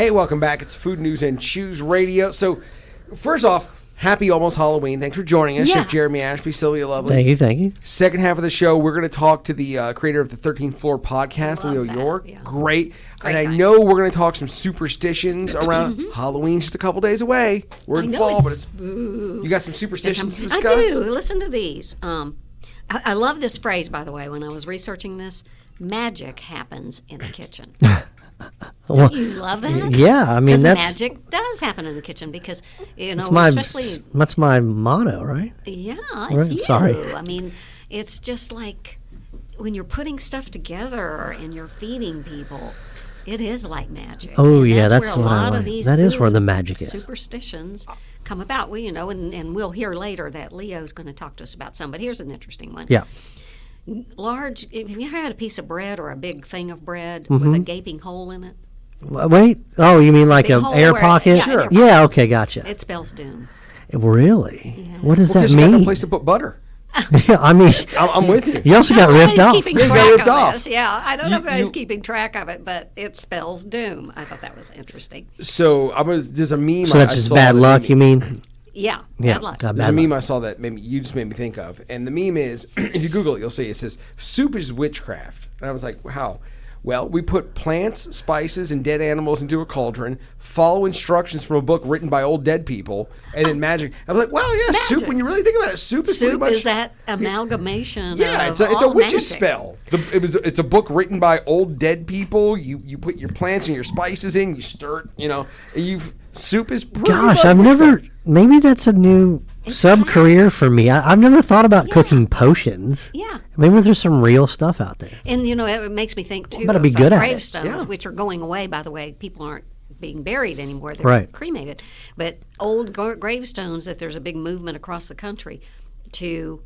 Hey, welcome back. It's Food News and Chews Radio. So, first off, happy almost Halloween. Thanks for joining us, Chef Jeremy Ashby, Sylvia Lovely. Thank you. Second half of the show, we're going to talk to the creator of the 13th Floor podcast, Leo York. Yeah. Great. And I know we're going to talk some superstitions around Halloween's just a couple days away. We're in fall, but you got some superstitions to discuss? I do. Listen to these. I love this phrase, by the way, when I was researching this. Magic happens in the kitchen. Don't you love that? Yeah, I mean that's magic does happen in the kitchen because that's my motto, right? Yeah, it's right. you. Sorry. I mean, it's just like when you're putting stuff together and you're feeding people. It is like magic. Oh, and yeah, that's where a what I lot like. of these That is where the magic is. Superstitions come about. Well, and we'll hear later that Leo's going to talk to us about some. But here's an interesting one. Yeah. Have you ever had a piece of bread or a big thing of bread with a gaping hole in it? Wait. Oh, you mean like an air pocket? Sure. Yeah. Okay. Gotcha. It spells doom. Really? Yeah. What does that You mean? got no place to put butter. Yeah, I mean, I'm with you. You also got ripped off. Keeping track of this. Yeah, I don't know if I was keeping track of it, but it spells doom. I thought that was interesting. So there's a meme. So that's just bad luck, you mean? Yeah, bad luck. There's a meme I saw that you just made me think of. And the meme is, if you Google it, you'll see it says, soup is witchcraft. And I was like, how? Well, we put plants, spices, and dead animals into a cauldron, follow instructions from a book written by old dead people, and then magic. I was like, well, yeah, magic. soup, when you really think about it, soup is pretty much... is that amalgamation Yeah, of it's a witch's magic. spell. It's a book written by old dead people. You put your plants and your spices in, you stir it, and soup is pretty Gosh, much I've never... witchcraft. Maybe that's a new sub-career for me. I've never thought about cooking potions. Yeah. Maybe there's some real stuff out there. And, it makes me think, too, Better of be good at it. gravestones, which are going away, by the way. People aren't being buried anymore. They're Right. cremated. But old gravestones, that there's a big movement across the country to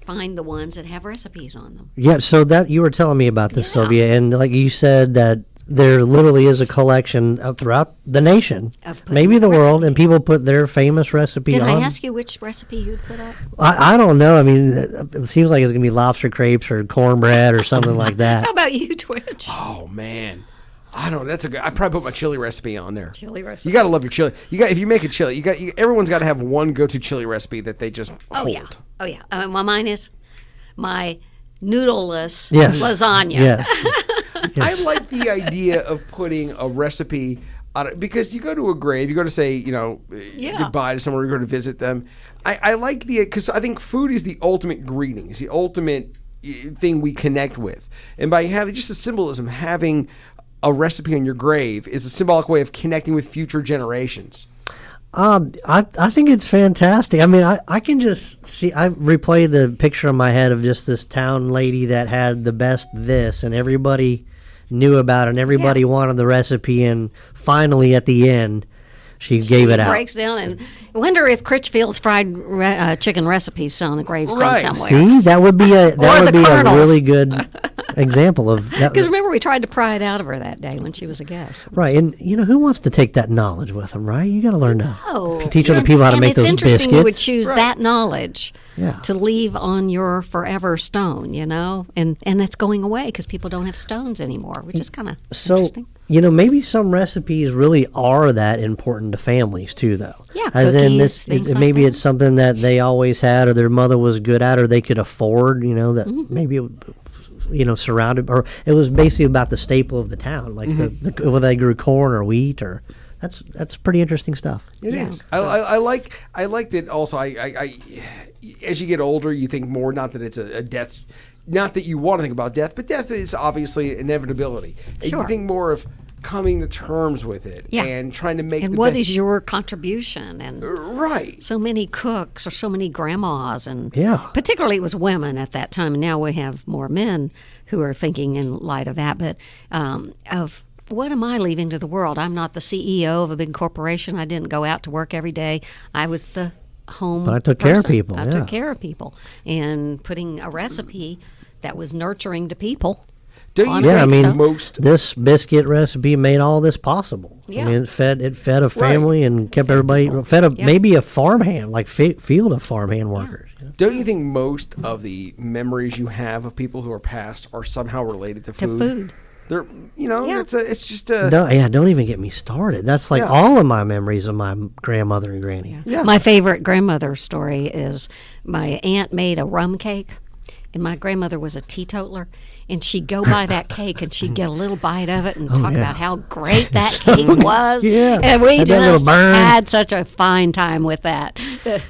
find the ones that have recipes on them. Yeah, so that you were telling me about this, Sylvia, and like you said that there literally is a collection throughout the nation, maybe the world, and people put their famous recipe Did on. I ask you which recipe you'd put up? I don't know. I mean, it seems like it's going to be lobster crepes or cornbread or something like that. How about you, Twitch? Oh, man. I don't know. That's a good. I probably put my chili recipe on there. Chili recipe. You got to love your chili. If you make a chili, everyone's got to have one go-to chili recipe that they just hold. Oh yeah. Well, mine is my noodleless lasagna. Yes. I like the idea of putting a recipe on it because you go to a grave, you go to say, goodbye to someone, or you go to visit them. I like because I think food is the ultimate greeting. It's the ultimate thing we connect with. And by having just a symbolism, having a recipe on your grave is a symbolic way of connecting with future generations. I think it's fantastic. I mean, I can just see, I replay the picture in my head of just this town lady that had the best this, and everybody knew about it, and everybody wanted the recipe, and finally at the end, she gave it out. Breaks down, and I wonder if Critchfield's fried chicken recipes on a gravestone somewhere. See, that would be a Colonel's. really good example of that. Because remember, we tried to pry it out of her that day when she was a guest. Right, and who wants to take that knowledge with them, right? You got to learn to teach other And- people how to make those And biscuits. it's interesting you would choose that knowledge Yeah. to leave on your forever stone, and that's going away because people don't have stones anymore, which is kind of interesting. Maybe some recipes really are that important to families too, though. Yeah, as in cookies, things like maybe that. it's something that they always had, or their mother was good at, or they could afford. That maybe it, surrounded, or it was basically about the staple of the town, like whether they grew corn or wheat, or that's pretty interesting stuff. It is. I like that. Also, I as you get older, you think more. Not that it's a death. Not that you want to think about death, but death is obviously an inevitability. And Sure. you think more of coming to terms with it and trying to make. And what is your contribution? And right? So many cooks or so many grandmas, and particularly it was women at that time. And now we have more men who are thinking in light of that. But of what am I leaving to the world? I'm not the CEO of a big corporation. I didn't go out to work every day. I was the home But I took care of people. I took care of people, and putting a recipe that was nurturing to people. This biscuit recipe made all this possible. Yeah. I mean, it fed a family and kept everybody maybe a farmhand, like field of farmhand workers. Don't you think most of the memories you have of people who are passed are somehow related to food? They're, it's just a. Don't even get me started. That's like all of my memories of my grandmother and granny. Yeah. My favorite grandmother story is my aunt made a rum cake, and my grandmother was a teetotaler, and she'd go by that cake and she'd get a little bite of it and talk about how great that cake was. And we just had such a fine time with that.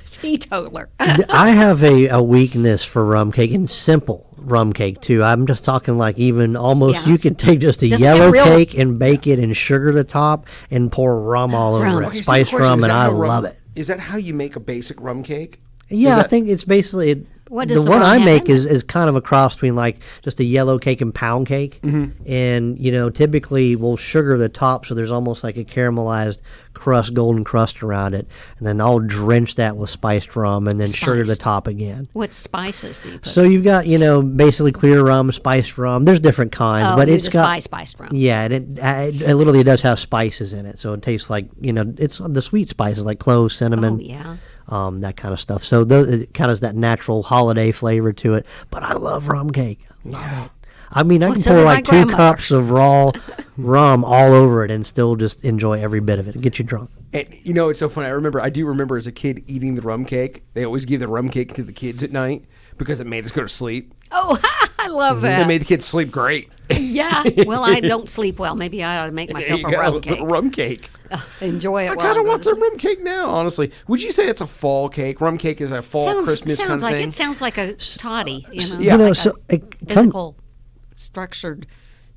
Teetotaler. I have a weakness for rum cake, and simple rum cake too. I'm just talking like even almost you could take just a yellow cake and bake it and sugar the top and pour rum all over it. Okay, spiced rum, and I love it. Is that how you make a basic rum cake? Yeah, I think it's basically the one I make is kind of a cross between like just a yellow cake and pound cake. And typically we'll sugar the top so there's almost like a caramelized crust, golden crust around it, and then I'll drench that with spiced rum and then sugar the top again. What spices do you put? So you've got basically clear rum, spiced rum. There's different kinds, but it's got spiced rum. Yeah, and it literally does have spices in it, so it tastes like it's the sweet spices like cloves, cinnamon. Oh yeah. That kind of stuff. So it kind of has that natural holiday flavor to it. But I love rum cake. Love it. I mean, I can pour like 2 cups of raw rum all over it and still just enjoy every bit of it. It gets you drunk. And it's so funny. I do remember as a kid eating the rum cake. They always give the rum cake to the kids at night because it made us go to sleep. Oh, I love that. It made the kids sleep great. Yeah. Well, I don't sleep well. Maybe I ought to make myself a rum cake. Rum cake. Enjoy it. I kind of want some rum cake now, honestly. Would you say it's a fall cake? Rum cake is a fall Christmas kind of thing? It sounds like a toddy. Physical structured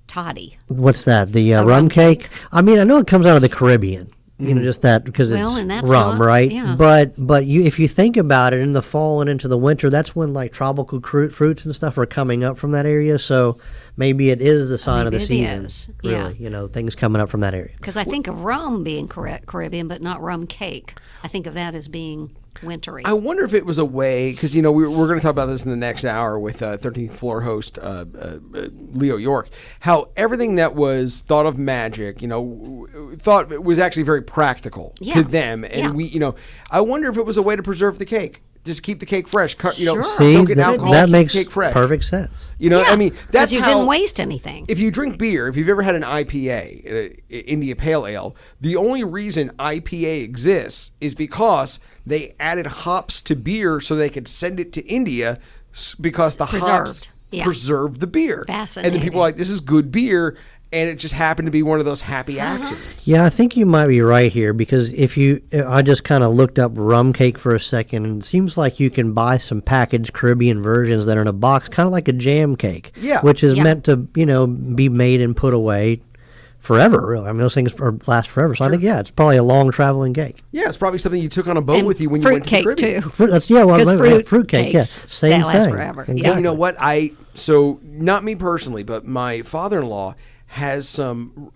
toddy. What's that? The rum cake? I mean, I know it comes out of the Caribbean. Just that because it's rum, right? Yeah. But if you think about it, in the fall and into the winter, that's when like tropical fruits and stuff are coming up from that area. So maybe it is the sign of the season. Really, things coming up from that area. Because I think of rum being Caribbean, but not rum cake. I think of that as being wintry. I wonder if it was a way, because we're going to talk about this in the next hour with 13th floor host Leo York, how everything that was thought of magic, thought it was actually very practical to them, and I wonder if it was a way to preserve the cake. Just keep the cake fresh. Soak it in alcohol. That makes the cake fresh. Perfect sense. I mean, that's you didn't waste anything. If you drink beer, if you've ever had an IPA, India Pale Ale, the only reason IPA exists is because they added hops to beer so they could send it to India because the hops preserved the beer. Fascinating. And then people are like, this is good beer. And it just happened to be one of those happy accidents. Yeah, I think you might be right here because I just kind of looked up rum cake for a second, and it seems like you can buy some packaged Caribbean versions that are in a box, kind of like a jam cake. Yeah. Which is meant to, be made and put away forever, really. I mean, those things last forever. So I think, it's probably a long traveling cake. Yeah, it's probably something you took on a boat with you when you went to the Caribbean. Fruit cake, too. Fruit cake, same thing. Lasts forever. Exactly. And you know what? So not me personally, but my father-in-law has some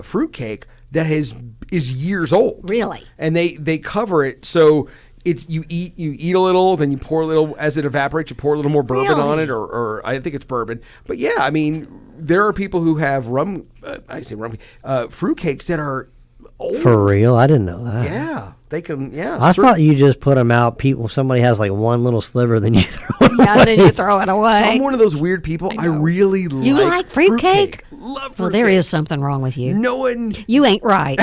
fruit cake that is years old. Really? And they cover it so it's you eat a little, then you pour a little as it evaporates. You pour a little more bourbon on it, or I think it's bourbon. But yeah, I mean, there are people who have fruit cakes that are old. For real? I didn't know that. Yeah, they can. Yeah, I thought you just put them out. Somebody has like one little sliver, then you throw it. Yeah, then you throw it away. So I'm one of those weird people. I really like. You like fruit cake? Love fruit Well, there is something wrong with you. No one. You ain't right.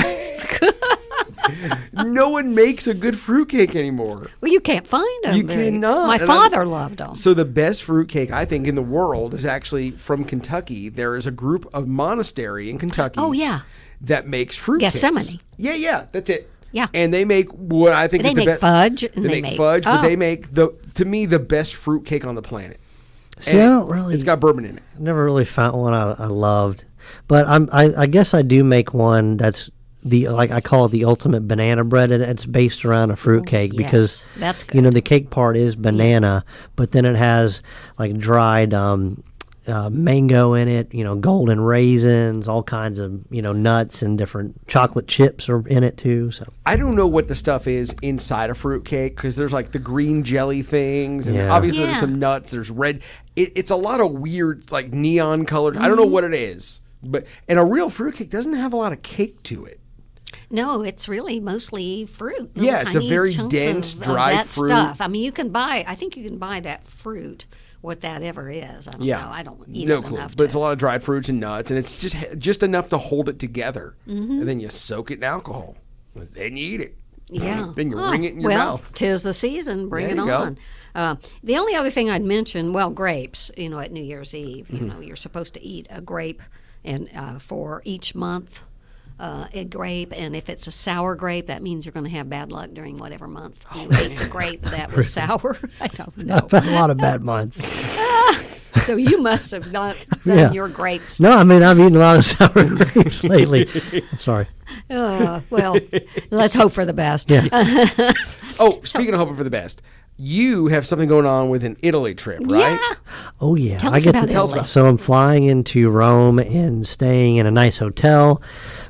No one makes a good fruitcake anymore. Well, you can't find them. You cannot. My father loved them. So the best fruitcake I think in the world is actually from Kentucky. There is a group of monastery in Kentucky. Oh yeah. That makes fruitcakes. Gethsemane. Yeah, that's it. Yeah. And they make what I think is the best. Fudge. They make fudge, but they make to me the best fruitcake on the planet. See, I don't really. It's got bourbon in it. Never really found one I loved, but I guess I do make one that's I call it the ultimate banana bread, and it's based around a fruit cake because that's good. The cake part is banana, but then it has like dried mango in it, golden raisins, all kinds of nuts, and different chocolate chips are in it too. So I don't know what the stuff is inside a fruit cake because there's like the green jelly things, and obviously there's some nuts. There's red. It's a lot of weird like neon colors. I don't know what it is, and a real fruit cake doesn't have a lot of cake to it. No, it's really mostly fruit. Yeah, it's a very dense, dry that fruit stuff. I mean, I think you can buy that fruit what that ever is. I don't Yeah. know. I don't eat No it clue. enough But it's to. a lot of dried fruits and nuts, and it's just enough to hold it together. Mm-hmm. And then you soak it in alcohol. Then you eat it. Yeah. Then you wring it in your well, mouth. 'tis the season. Bring There it you go. on. The only other thing I'd mention, well, grapes. At New Year's Eve, Mm-hmm. you're supposed to eat a grape, and for each month, a grape. And if it's a sour grape, that means you're going to have bad luck during whatever month you ate the grape that was sour. I don't know. I've had a lot of bad months. So you must have not done Yeah. your grapes. No, I mean I've eaten a lot of sour grapes lately. I'm sorry. Well, let's hope for the best. Yeah. Oh, speaking of hoping for the best, you have something going on with an Italy trip, right? Yeah. Oh yeah, Tell I us get about to Italy. So I'm flying into Rome and staying in a nice hotel.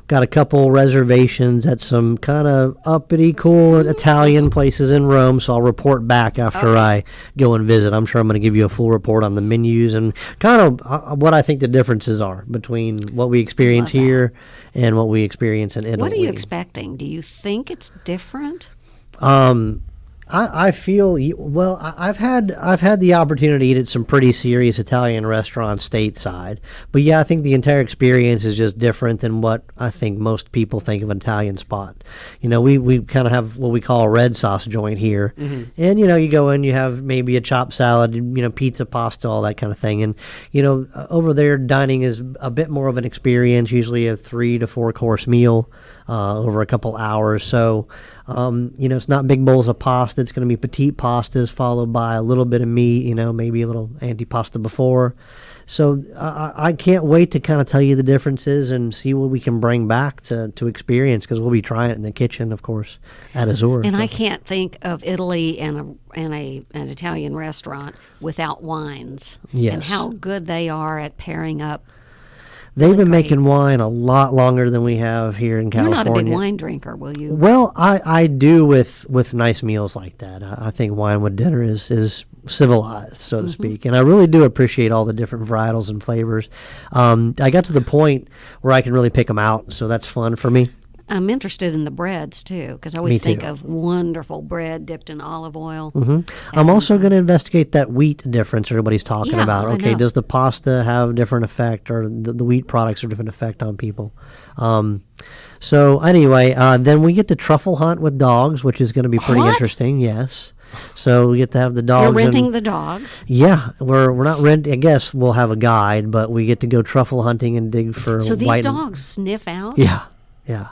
Got a couple reservations at some kind of uppity, cool Italian places in Rome. So I'll report back after I go and visit. I'm sure I'm going to give you a full report on the menus and kind of what I think the differences are between what we experience Love that. here and what we experience in Italy. What are you expecting? Do you think it's different? I feel well. I've had the opportunity to eat at some pretty serious Italian restaurants stateside, but yeah, I think the entire experience is just different than what I think most people think of an Italian spot. We kind of have what we call a red sauce joint here, and you go in, you have maybe a chopped salad, pizza, pasta, all that kind of thing, and over there dining is a bit more of an experience, usually a 3 to 4 course meal. Over a couple hours. So, it's not big bowls of pasta. It's going to be petite pastas followed by a little bit of meat, maybe a little antipasta before. So I can't wait to kind of tell you the differences and see what we can bring back to experience because we'll be trying it in the kitchen, of course, at Azure. And I can't think of Italy and an Italian restaurant without wines. Yes. And how good they are at pairing up. They've been great. making wine a lot longer than we have here in You're California. not a big wine drinker, will you? Well, I do with nice meals like that. I think wine with dinner is civilized, so to speak. And I really do appreciate all the different varietals and flavors. I got to the point where I can really pick them out, so that's fun for me. I'm interested in the breads too, because I always Me too. think of wonderful bread dipped in olive oil. I'm also going to investigate that wheat difference everybody's talking Yeah, about. I Okay, know. does the pasta have a different effect, or the wheat products have a different effect on people? So anyway, then we get to truffle hunt with dogs, which is going to be pretty What? interesting. Yes. So we get to have the dogs. You're renting and- the dogs. Yeah, we're not renting. I guess we'll have a guide, but we get to go truffle hunting and dig for So these white. dogs sniff out? Yeah, yeah,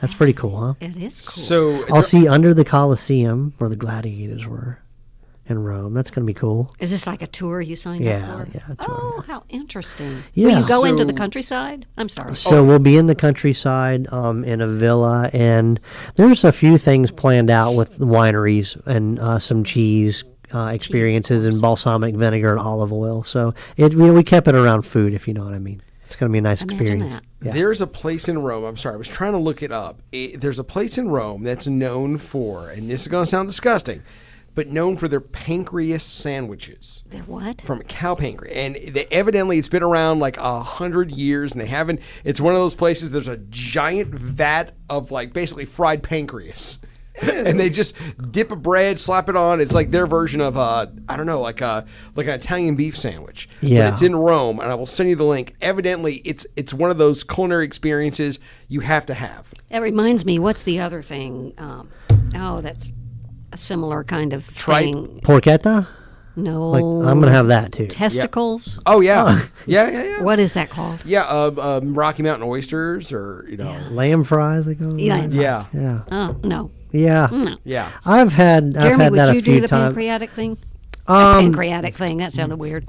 that's pretty cool, huh? It is cool. So I'll see under the Colosseum where the gladiators were in Rome. That's going to be cool. Is this like a tour you signed Yeah, up for? yeah, a tour. Oh, how interesting. Yeah. Will you go into the So- countryside? I'm sorry. So we'll be in the countryside in a villa, and there's a few things planned out with the wineries and some cheese experiences and balsamic vinegar and olive oil. So we kept it around food, if you know what I mean. It's going to be a nice Imagine experience. that. Yeah. there's a place in Rome. I'm sorry, I was trying to look it up. There's a place in Rome that's known for, and this is going to sound disgusting, but known for their pancreas sandwiches. The what? From cow pancreas, and evidently it's been around like 100 years, and they haven't. It's one of those places. There's a giant vat of like basically fried pancreas, and they just dip a bread, slap it on. It's like their version of I don't know, like an Italian beef sandwich. Yeah. But it's in Rome, and I will send you the link. Evidently, it's one of those culinary experiences you have to have. That reminds me, what's the other thing? That's a similar kind of Tripe? thing. Porchetta? No. Like, I'm going to have that too. Testicles? Oh yeah, yeah. What is that called? Yeah, Rocky Mountain oysters, or Lamb fries, they call them? Yeah. yeah, Yeah. Oh, no. Yeah. yeah. I've had Jeremy, that would a you few do the times. pancreatic thing? Pancreatic thing. That sounded weird.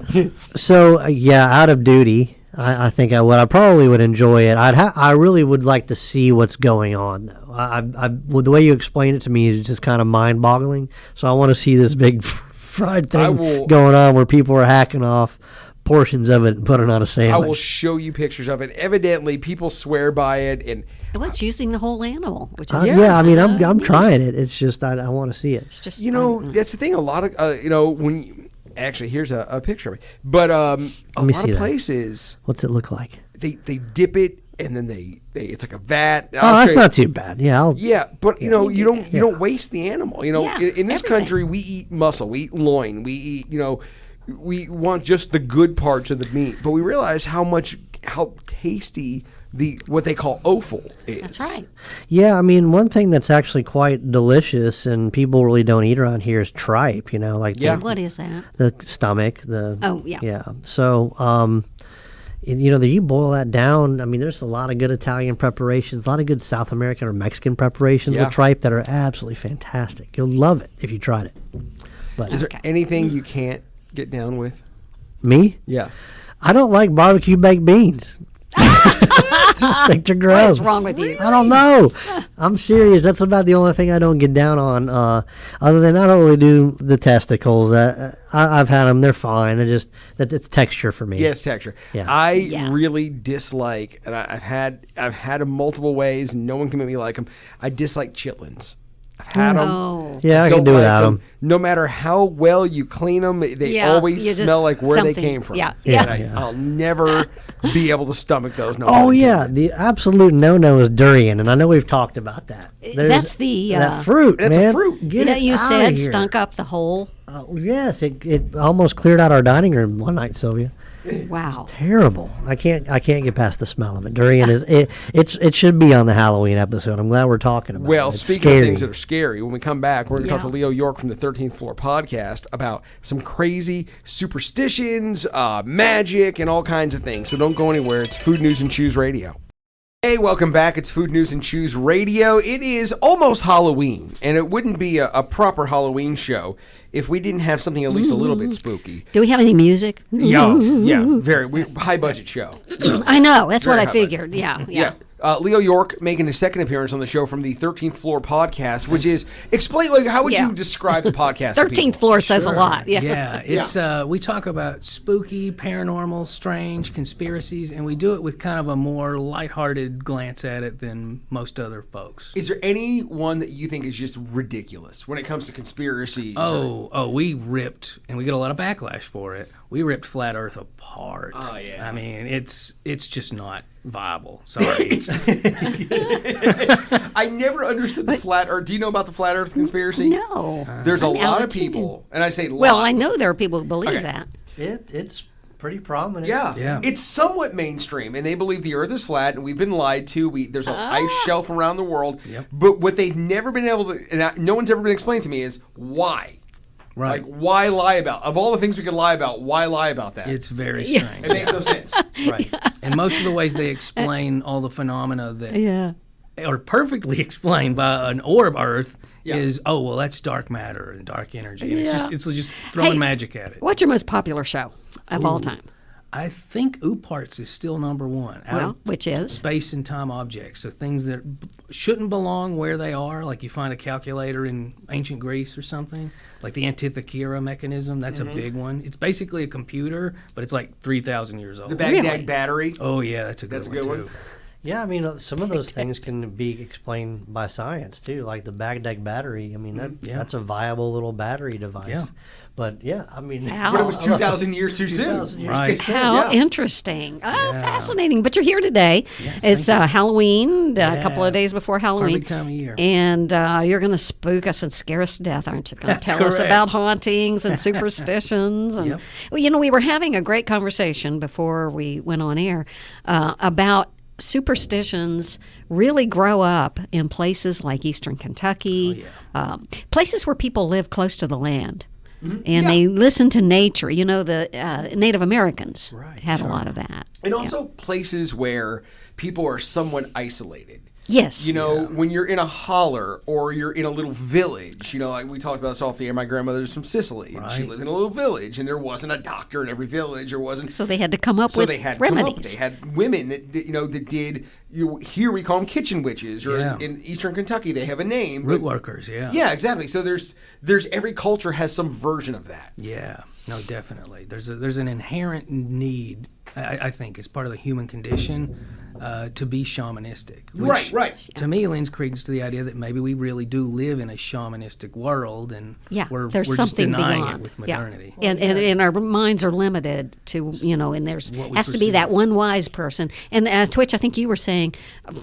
So out of duty, I think I would. I probably would enjoy it. I really would like to see what's going on though. Well, the way you explain it to me is just kind of mind-boggling. So I want to see this big fried thing going on where people are hacking off portions of it and putting it on a I sandwich. will show you pictures of it. Evidently, people swear by it, and Well, it's using the whole animal, which is yeah, I mean, I'm trying it. It's just I want to see it. It's just that's the thing. A lot of when actually here's a picture of it, but a me lot see of that. places What's it look like? they dip it and then they it's like a vat. Oh, that's not too bad. Yeah, Yeah, but you don't waste the animal. Yeah, In this everything. country we eat muscle, we eat loin, we eat we want just the good parts of the meat, but we realize how tasty what they call offal is. That's right. Yeah, I mean, one thing that's actually quite delicious and people really don't eat around here is tripe. Like What is that? the stomach. Oh, yeah. Yeah. So, you boil that down. I mean, there's a lot of good Italian preparations, a lot of good South American or Mexican preparations with tripe that are absolutely fantastic. You'll love it if you tried it. But Is there anything you can't get down with? me? Yeah. I don't like barbecue baked beans. I think they're gross. What is wrong with you? I don't know. I'm serious. That's about the only thing I don't get down on. Other than I don't really do the testicles. I've had them. They're fine. It's texture for me. Yeah, it's texture. Yeah. I really dislike, and I've had them multiple ways, and no one can make me like them. I dislike chitlins. I've had them. Oh. Yeah, I Don't can do like without them. No matter how well you clean them, they Yeah, always you just- smell like where they something- came from. yeah, yeah. And Yeah. I'll never be able to stomach those. No Oh pun yeah, intended. the absolute no is durian, and I know we've talked about that. That's the, that fruit. That's a man. fruit. Get That it you outta said here. stunk up the whole. Yes, it almost cleared out our dining room one night, Sylvia. Wow. Terrible. I can't get past the smell of it. Durian is it should be on the Halloween episode. I'm glad we're talking about it. Well, It's speaking scary. of things that are scary, when we come back, we're going to talk Yeah. to Leo York from the 13th Floor podcast about some crazy superstitions, magic, and all kinds of things. So don't go anywhere. It's Food News and Chews Radio. Hey, welcome back. It's Food News and Chews Radio. It is almost Halloween, and it wouldn't be a proper Halloween show if we didn't have something at least a little bit spooky. Do we have any music? Yes, yeah, very high budget show. I know. That's what Very I high figured. Yeah. Yeah. Leo York making his second appearance on the show from the 13th Floor podcast, which is explain. Like, how would Yeah. you describe the podcast? to 13th people? floor says a Sure. lot. Yeah. Yeah, it's we talk about spooky, paranormal, strange conspiracies, and we do it with kind of a more lighthearted glance at it than most other folks. Is there any one that you think is just ridiculous when it comes to conspiracies? We ripped, and we get a lot of backlash for it. We ripped Flat Earth apart. Oh, yeah. I mean, it's just not viable. Sorry. I never understood the flat Earth. Do you know about the flat Earth conspiracy? No. There's a I'm lot of Alateen. people, and I say lot. Well, I know there are people who believe Okay. that. It's pretty prominent. Yeah. Yeah. It's somewhat mainstream, and they believe the Earth is flat, and we've been lied to. There's an ice shelf around the world. Yep. But what they've never been able to, and no one's ever been explained to me, is why. Right. Like, why lie about? Of all the things we could lie about, why lie about that? It's very strange. It makes no sense. Right. And most of the ways they explain all the phenomena that Yeah. are perfectly explained by an orb Earth Yeah. is, that's dark matter and dark energy. And Yeah. it's just throwing Hey, magic at it. What's your most popular show of all time? I think Ooparts is still number one. Well, which is? Space and time objects. So things that shouldn't belong where they are, like you find a calculator in ancient Greece or something, like the Antikythera mechanism. That's a big one. It's basically a computer, but it's like 3,000 years old. The Baghdad Really? battery. Oh, yeah, that's a good That's a one, good one. too. Yeah, I mean, some of those things can be explained by science too, like the Baghdad battery. I mean, that's a viable little battery device. Yeah. But yeah, I mean, How- But it was 2,000 years too soon. 2,000 years Right. too soon. How Yeah. interesting. Oh, fascinating. But you're here today. Yes, It's thank you. Halloween, a Yeah. couple of days before Halloween. Perfect time of year. And you're going to spook us and scare us to death, aren't you? Going to That's tell us correct. about hauntings and superstitions. And, Yep. well, we were having a great conversation before we went on air about superstitions really grow up in places like Eastern Kentucky, places where people live close to the land. And they listen to nature. The Native Americans had a lot of that. And also places where people are somewhat isolated. Yes. When you're in a holler or you're in a little village, like we talked about this off the air, my grandmother's from Sicily, and she Right. lived in a little village, and there wasn't a doctor in every village, or wasn't. So they had to come up So with they had remedies. They had women that did. Here we call them kitchen witches, or Yeah. in Eastern Kentucky they have a name. Root but- workers, yeah. Yeah, exactly. So there's every culture has some version of that. Yeah, no, definitely. There's an inherent need, I think, as part of the human condition to be shamanistic. Which, Right. To me, lends credence to the idea that maybe we really do live in a shamanistic world, and we're there's just something denying beyond. it with modernity. Yeah. And our minds are limited to, and there's What we has to be perceive. that one wise person. And Twitch, I think you were saying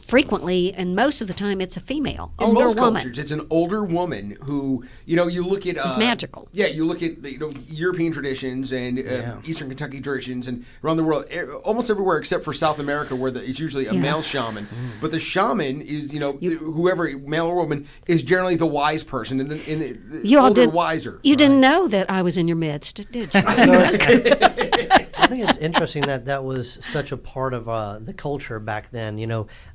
frequently, and most of the time, it's a female, In older most woman. cultures, it's an older woman who, you look at... It's magical. Yeah, you look at European traditions and Eastern Kentucky traditions and around the world, almost everywhere except for South America, where it's usually a male shaman. But the shaman is, whoever, male or woman, is generally the wise person, and the You all older, wiser. You didn't know that I was in your midst, did you? I think it's interesting that was such a part of the culture back then.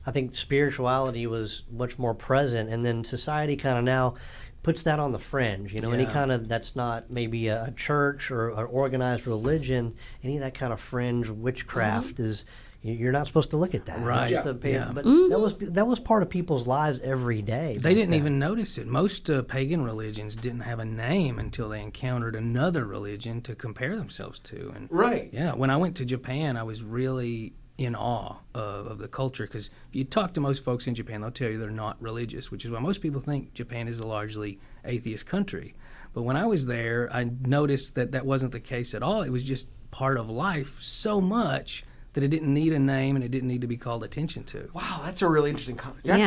I think spirituality was much more present, and then society kind of now puts that on the fringe. Any kind of that's not maybe a church or an organized religion, any of that kind of fringe witchcraft is. You're not supposed to look at that. Right. But that was part of people's lives every day. They didn't even notice it. Most pagan religions didn't have a name until they encountered another religion to compare themselves to. And Right. Yeah, when I went to Japan, I was really in awe of the culture, because if you talk to most folks in Japan, they'll tell you they're not religious, which is why most people think Japan is a largely atheist country. But when I was there, I noticed that wasn't the case at all. It was just part of life so much that it didn't need a name and it didn't need to be called attention to. Wow, that's a really interesting I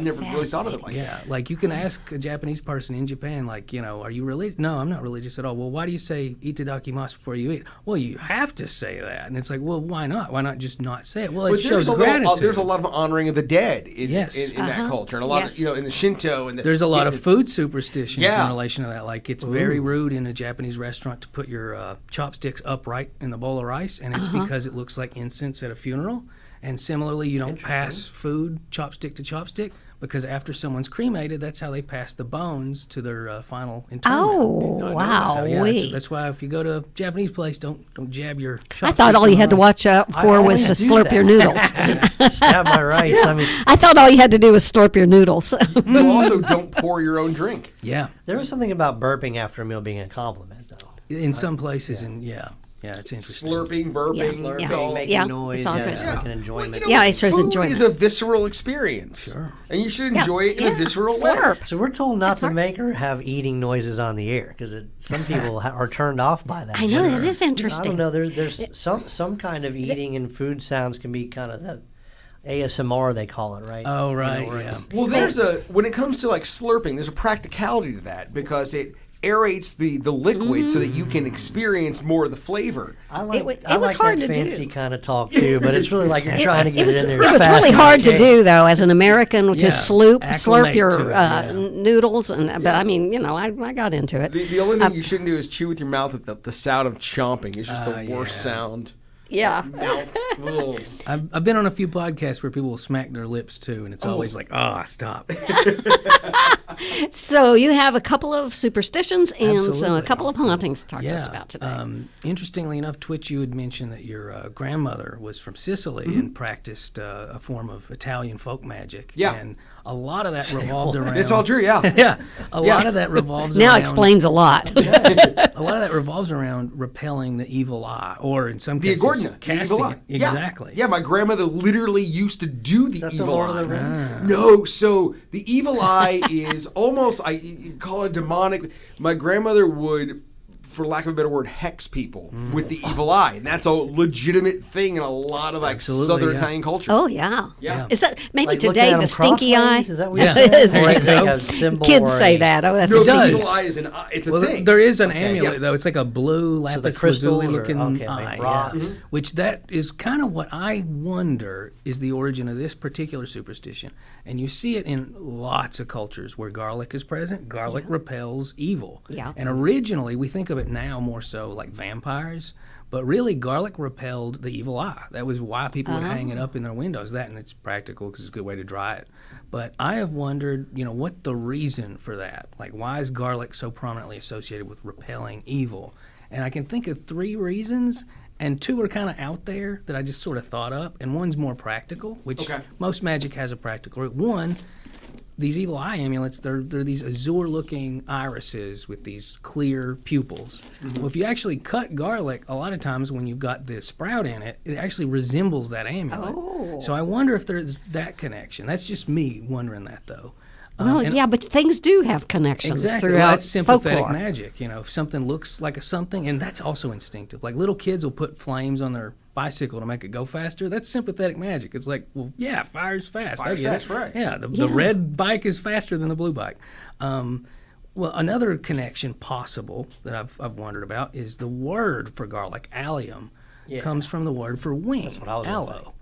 never really thought of it like that. Yeah, like you can ask a Japanese person in Japan, like, are you religious? No, I'm not religious at all. Well, why do you say itadakimasu before you eat? Well, you have to say that. And it's like, well, why not? Why not just not say it? Well, it But shows gratitude. there's a lot of honoring of the dead in Yes. that culture, and a lot of in the Shinto and there's a lot of food superstitions Yeah. in relation to that. Like, it's very rude in a Japanese restaurant to put your chopsticks upright in the bowl of rice, and it's because it looks like incense at a funeral. And similarly, you don't pass food chopstick to chopstick, because after someone's cremated, that's how they pass the bones to their final interment. Oh, wow. So, yeah, that's why if you go to a Japanese place, don't jab your chopsticks. I thought all you had to watch out for was to slurp your noodles. Stab my rice. I mean, I thought all you had to do was slurp your noodles. You also don't pour your own drink. Yeah, there was something about burping after a meal being a compliment, though. in some places, and yeah, it's interesting. Slurping, burping, Yeah. it's all- making Yeah, noise. it's all good. It's like an enjoyment. Yeah, it shows food enjoyment. is a visceral experience. Sure. And you should enjoy it in a visceral way. Slurp. So we're told not to make or have eating noises on the air, because some people are turned off by that. I know, that is I interesting. don't know. There's some kind of eating and food sounds can be kind of the ASMR, they call it, right? Oh, right, yeah. Well, when it comes to like slurping, there's a practicality to that because it aerates the liquid so that you can experience more of the flavor. I like, It I was like hard that to do. fancy kind of talk too, but it's really like you're trying to get it in there. It was fast really as hard you to can. do, though, as an American, to slurp acclimate your to it, yeah. noodles. But I mean, I got into it. The only thing you shouldn't do is chew with your mouth. With the sound of chomping is just the worst yeah. sound. Yeah. Mouth. Ugh. I've been on a few podcasts where people will smack their lips too, and it's always like, stop. So you have a couple of superstitions and a Absolutely. couple of hauntings to talk to us about today. Interestingly enough, Twitch, you had mentioned that your grandmother was from Sicily and practiced a form of Italian folk magic. Yeah. And a lot of that revolved around... It's all true, yeah. Yeah. A lot of that revolves Now around... explains a lot. A lot of that revolves around repelling the evil eye, or in some The cases, Agordina, the casting evil eye. it. Exactly. Yeah, my grandmother literally used to do the That's the evil Lord eye. of the Rings? No, so the evil eye is almost, you call it demonic. My grandmother would, for lack of a better word, hex people with the evil eye. And that's a legitimate thing in a lot of Absolutely, Southern yeah. Italian culture. Oh, yeah. Yeah. Is that maybe Like looking today at the 'em stinky eye? crossways? Is that what Yeah. you're saying? Is Or it? is it like a symbol Kids or say a- that. Oh, that's No, a the does. evil eye is it's a Well, thing. there is an amulet Yeah. though. It's like a blue the lapis crystals lazuli are- looking okay, eye, like rock. yeah. Which that is kind of what I wonder is the origin of this particular superstition. And you see it in lots of cultures where garlic is present. Garlic repels evil. Yeah. And originally we think of it now more so like vampires. But really, garlic repelled the evil eye. That was why people would hang it up in their windows. That, and it's practical because it's a good way to dry it. But I have wondered, what the reason for that. Like, why is garlic so prominently associated with repelling evil? And I can think of 3 reasons, and 2 are kind of out there that I just sort of thought up, and one's more practical, which Okay. most magic has a practical root. One, these evil eye amulets, they're these azure-looking irises with these clear pupils. Well, if you actually cut garlic, a lot of times when you've got the sprout in it, it actually resembles that amulet. Oh. So I wonder if there's that connection. That's just me wondering that, though. Well, And- yeah, but things do have connections Exactly. throughout Well, that's sympathetic folklore. magic. You know, if something looks like a something, and that's also instinctive. Like little kids will put flames on their bicycle to make it go faster. That's sympathetic magic. It's like, well, yeah, fire's fast. I Fire's get fast, it. right. Yeah, the red bike is faster than the blue bike. Well, another connection possible that I've wondered about is the word for garlic, allium, comes from the word for wing, what I was gonna aloe.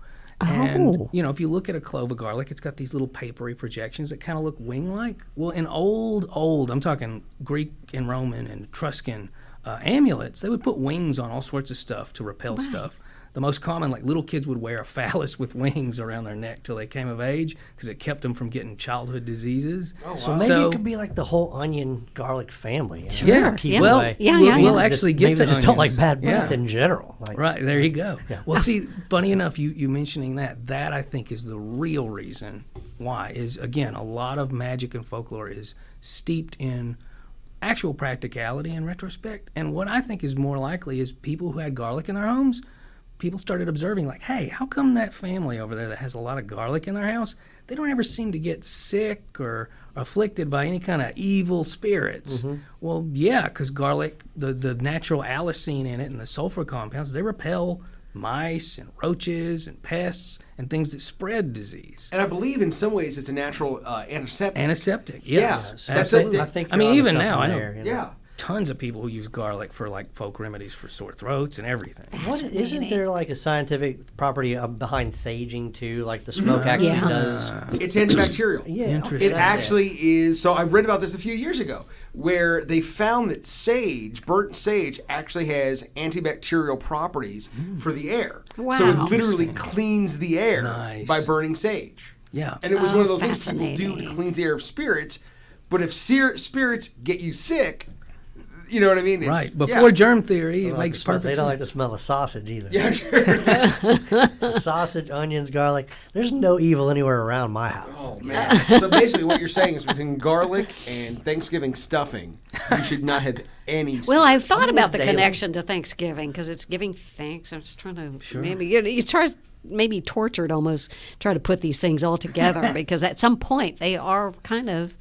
And, Oh. you know, if you look at a clove of garlic, it's got these little papery projections that kind of look wing-like. Well, in old, I'm talking Greek and Roman and Etruscan amulets, they would put wings on all sorts of stuff to repel stuff. The most common, like little kids would wear a phallus with wings around their neck till they came of age because it kept them from getting childhood diseases. Oh, wow. So maybe it could be like the whole onion garlic family. You know, Yeah, keep yeah. well, away. Yeah, we'll, yeah, we'll yeah. actually Just- get maybe to they just don't like onions. bad breath Yeah. in general. Like, Right, there you go. Well, see, funny enough, you mentioning that I think is the real reason why is, again, a lot of magic and folklore is steeped in actual practicality and retrospect. And what I think is more likely is people who had garlic in their homes, people started observing, like, hey, how come that family over there that has a lot of garlic in their house, they don't ever seem to get sick or afflicted by any kind of evil spirits? Well, yeah, because garlic, the natural allicin in it and the sulfur compounds, they repel mice and roaches and pests and things that spread disease. And I believe in some ways it's a natural antiseptic. Antiseptic, Yeah, yes. that's absolutely. it. I think I mean, you're onto even now, I something know there, you know. Yeah. tons of people who use garlic for like folk remedies for sore throats and everything. What, isn't there like a scientific property behind saging too? Like the smoke actually Yeah. does. It's antibacterial. Yeah, Interesting. It actually is. So I read about this a few years ago, where they found that sage, burnt sage, actually has antibacterial properties for the air. So Wow. it literally Interesting. cleans the air Nice. by burning sage. Yeah. And it was one of those things people do to Fascinating. cleanse the air of spirits. But if spirits get you sick, you know what I mean? It's- Right. Before yeah. germ theory, They it don't like makes the smell- perfect They don't like the sense. smell of sausage either. Yeah, sure. Sausage, onions, garlic. There's no evil anywhere around my house. Oh man! So basically, what you're saying is between garlic and Thanksgiving stuffing, you should not have any. Well, I've thought Isn't about it the daily? connection to Thanksgiving because it's giving thanks. I'm just trying to maybe you try maybe tortured almost try to put these things all together because at some point they are kind of.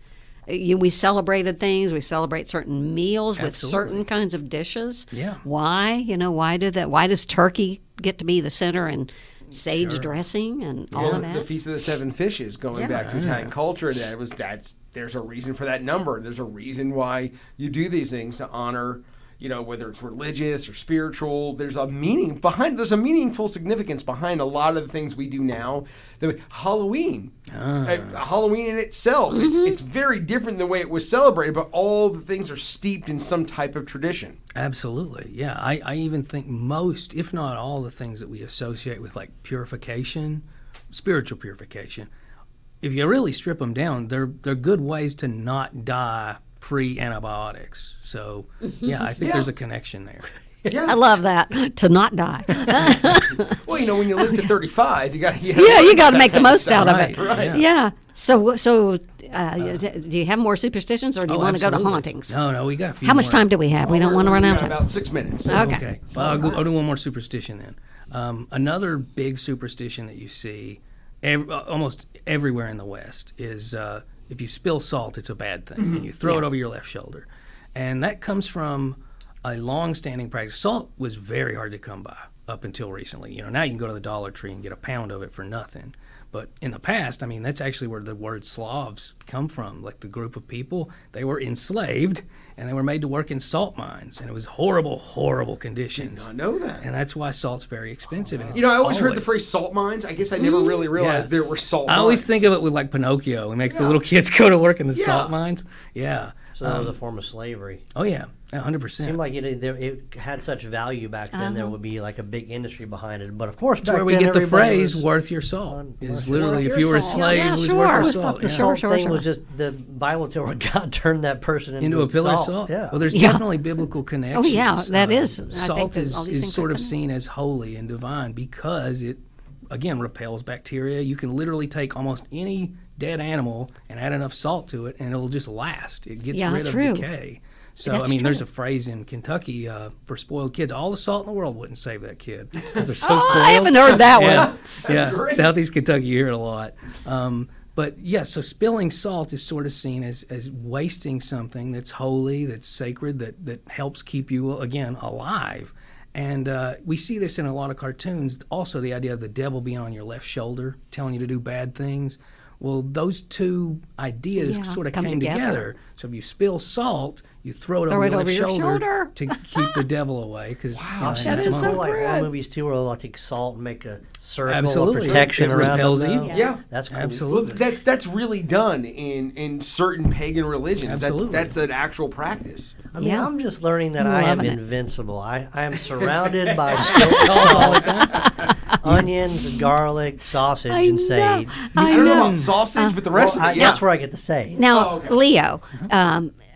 We celebrated things. We celebrate certain meals with Absolutely. certain kinds of dishes. Yeah. Why? You know, why did that? Why does turkey get to be the center and sage dressing and all of that? The Feast of the Seven Fishes, going Yeah. back to Italian culture, there's a reason for that number. There's a reason why you do these things to honor, whether it's religious or spiritual. There's a meaningful significance behind a lot of the things we do now. Halloween in itself, it's very different than the way it was celebrated, but all the things are steeped in some type of tradition. Absolutely. Yeah. I even think most, if not all, the things that we associate with like purification, spiritual purification, if you really strip them down, they're good ways to not die pre-antibiotics. So, yeah, I think Yeah. there's a connection there. Yeah. I love that to not die. Well, when you live to 35, you got Yeah, you got to make the most out of Right, it. right. Yeah. So, do you have more superstitions, or do you want to go to absolutely. hauntings? No, we got a few How much more. time do we have? We don't want to run out of time. About 6 minutes. Okay. Well, I'll do one more superstition then. Another big superstition that you see almost everywhere in the West is if you spill salt, it's a bad thing, and you throw it over your left shoulder. And that comes from a long-standing practice. Salt was very hard to come by up until recently. Now you can go to the Dollar Tree and get a pound of it for nothing. But in the past, that's actually where the word Slavs come from. Like the group of people, they were enslaved and they were made to work in salt mines, and it was horrible, horrible conditions. I know that. And that's why salt's very expensive. And it's I always heard the phrase salt mines. I guess I never really realized there were salt mines. I always think of it with like Pinocchio. He makes the little kids go to work in the salt mines. Yeah. So that was a form of slavery. Oh yeah, 100%. Seemed like it had such value back then. There would be like a big industry behind it. But of course, That's back where we then, get the everybody phrase was- "worth your salt." Worth Is your literally salt. if you were a Salt. slave, Yeah, it was sure. worth I your always salt. thought the Yeah. salt Sure, thing sure. was just the Bible till where God turned that person Into a pillar of salt. salt. Yeah. Well, there's Yeah. definitely biblical connections. Oh, yeah, that is. I think Salt that all these is things sort are of connected. seen as holy and divine because it again, repels bacteria. You can literally take almost any dead animal and add enough salt to it, and it'll just last. It gets rid of decay. So, That's I mean, true. there's a phrase in Kentucky for spoiled kids. All the salt in the world wouldn't save that kid because they're so spoiled. I haven't heard that Yeah, one. yeah. great. Southeast Kentucky, you hear it a lot. But yeah, so spilling salt is sort of seen as wasting something that's holy, that's sacred, that helps keep you, again, alive. And we see this in a lot of cartoons. Also, the idea of the devil being on your left shoulder, telling you to do bad things. Well, those two ideas Yeah, sort of come came together. So if you spill salt, you throw it over your left shoulder to keep the devil away. I've seen That is some so cool, like horror great. movies too, where they'll like take salt and make a circle Absolutely. of protection It around repels them. evil. though. Yeah. That's cool. Well, Absolutely. that's really done in certain pagan religions. Absolutely. That's an actual practice. I mean, Yeah. I'm just learning that I'm I am loving it. invincible. I am surrounded by spilled salt, onions, garlic, sausage, I and know. sage. I don't know about sausage, but the rest Well, of it, that's where I get the sage. Now, Oh, okay. Leo,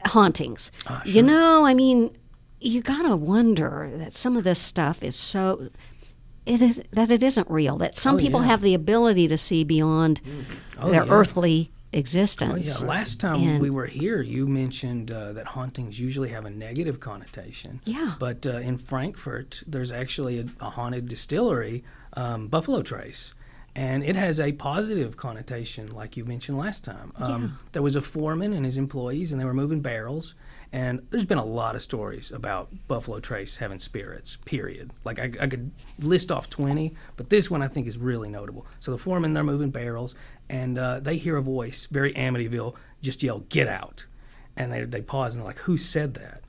hauntings. You know, I mean, you gotta wonder that some of this stuff is so. It isn't real. That some Oh, people yeah. have the ability to see beyond Oh, their yeah. earthly Oh, existence. yeah. Last time And- we were here, you mentioned that hauntings usually have a negative connotation. Yeah. But in Frankfurt, there's actually a haunted distillery, Buffalo Trace, and it has a positive connotation, like you mentioned last time. There was a foreman and his employees, and they were moving barrels. And there's been a lot of stories about Buffalo Trace having spirits, period. Like, I could list off 20, but this one I think is really notable. So the foreman, they're moving barrels, and they hear a voice, very Amityville, just yell, "Get out." And they pause, and they're like, "Who said that?"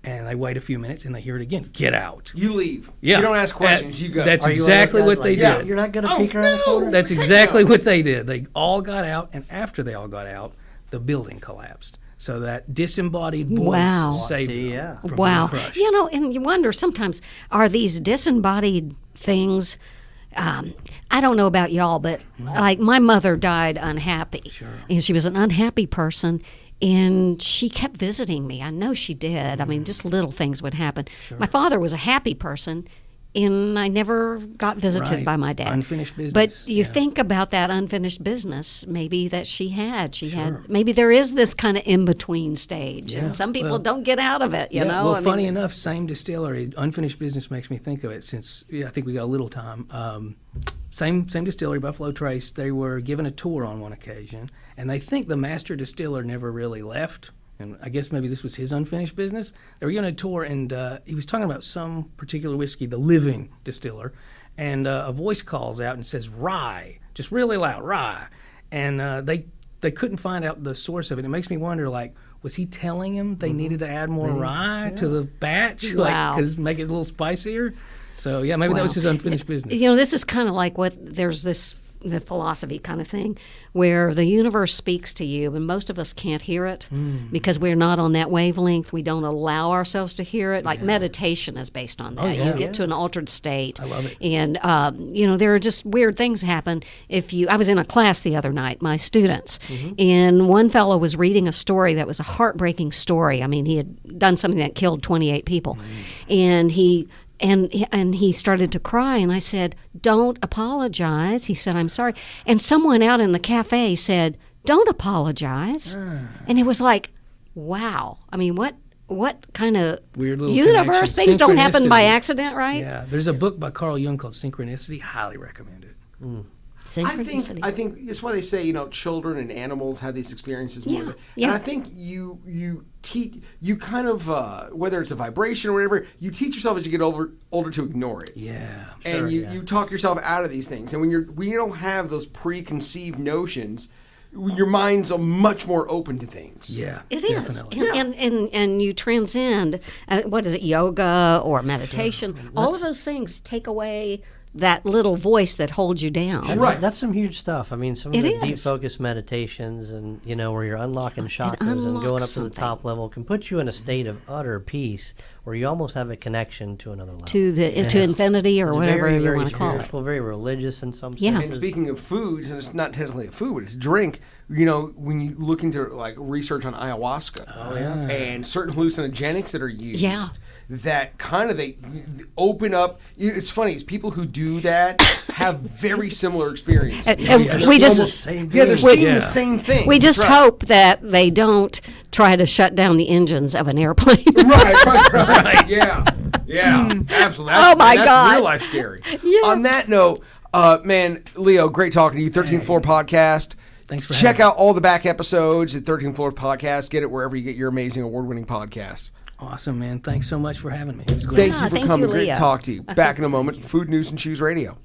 And they wait a few minutes, and they hear it again, "Get out." You leave. Yeah. You don't ask questions. You go. That's Are you one of those exactly guys what like, they yeah, did. You're not going to Oh, peek around the no. corner? That's exactly what they did. They all got out, and after they all got out, the building collapsed. So that disembodied voice Wow. saved See, them yeah. from Wow. being crushed. You know, and you wonder sometimes, are these disembodied things? I don't know about y'all, but like my mother died unhappy. Sure. And she was an unhappy person. And she kept visiting me. I know she did. I mean, just little things would happen. My father was a happy person, and I never got visited Right. by my dad. Unfinished business, But you yeah. think about that unfinished business, maybe that she had. She had. Maybe there is this kind of in between stage, Yeah. and some people Well, don't get out of it. You know. Well, I mean, funny enough, same distillery. Unfinished business makes me think of it since I think we got a little time. Same distillery, Buffalo Trace. They were given a tour on one occasion, and they think the master distiller never really left. And I guess maybe this was his unfinished business. They were given a tour, and he was talking about some particular whiskey, the Living Distiller, and a voice calls out and says "rye," just really loud, "rye," and they couldn't find out the source of it. It makes me wonder, like, was he telling him they needed to add more rye to the batch, Wow. because make it a little spicier? So yeah, maybe that was his unfinished business. You know, this is kind of like there's the philosophy kind of thing where the universe speaks to you, and most of us can't hear it because we're not on that wavelength. We don't allow ourselves to hear it. Like meditation is based on that. yeah. You get to an altered state. I love it. And you know, there are just weird things happen. I was in a class the other night, my students, and one fellow was reading a story that was a heartbreaking story. I mean, he had done something that killed 28 people, and he started to cry, and I said, "Don't apologize." He said, "I'm sorry." And someone out in the cafe said, "Don't apologize." And it was like, wow. I mean, what kind of Weird little universe? connection. Things don't happen by Synchronicity. accident, right? Yeah, there's a book by Carl Jung called Synchronicity. Highly recommend it. Synchronicity. I think it's why they say, children and animals have these experiences more. Yeah, And yeah. I think you kind of whether it's a vibration or whatever, you teach yourself as you get older to ignore it. Yeah. And you talk yourself out of these things. And when you don't have those preconceived notions, your mind's much more open to things. Yeah. It is, definitely. and you transcend. What is it, yoga or meditation? All of those things take away that little voice that holds you down. Right. That's some huge stuff. I mean, some of It the deep is. focus meditations and, where you're unlocking chakras and unlocks going up to something. the top level can put you in a state of utter peace where you almost have a connection to another level. To infinity or It's whatever very, you very want to call it. spiritual, very religious in some Yeah. senses. And speaking of foods, and it's not technically a food, but it's a drink. When you look into like research on ayahuasca, and certain hallucinogenics that are used, Yeah. that kind of they open up. It's funny. It's people who do that have very similar experiences. And we just they're seeing the same thing. we just hope that they don't try to shut down the engines of an airplane. Right. Yeah. Absolutely. Oh, my that's God. real life scary. Yeah. On that note, man, Leo, great talking to you. 13th Floor Podcast. Thanks for Check having me. out all the back episodes at 13th Floor Podcast. Get it wherever you get your amazing award-winning podcasts. Awesome, man. Thanks so much for having me. It was great. Thank you for thank coming. you, Great Leo. to talk to you. Back in a moment. Food News and Shoes Radio.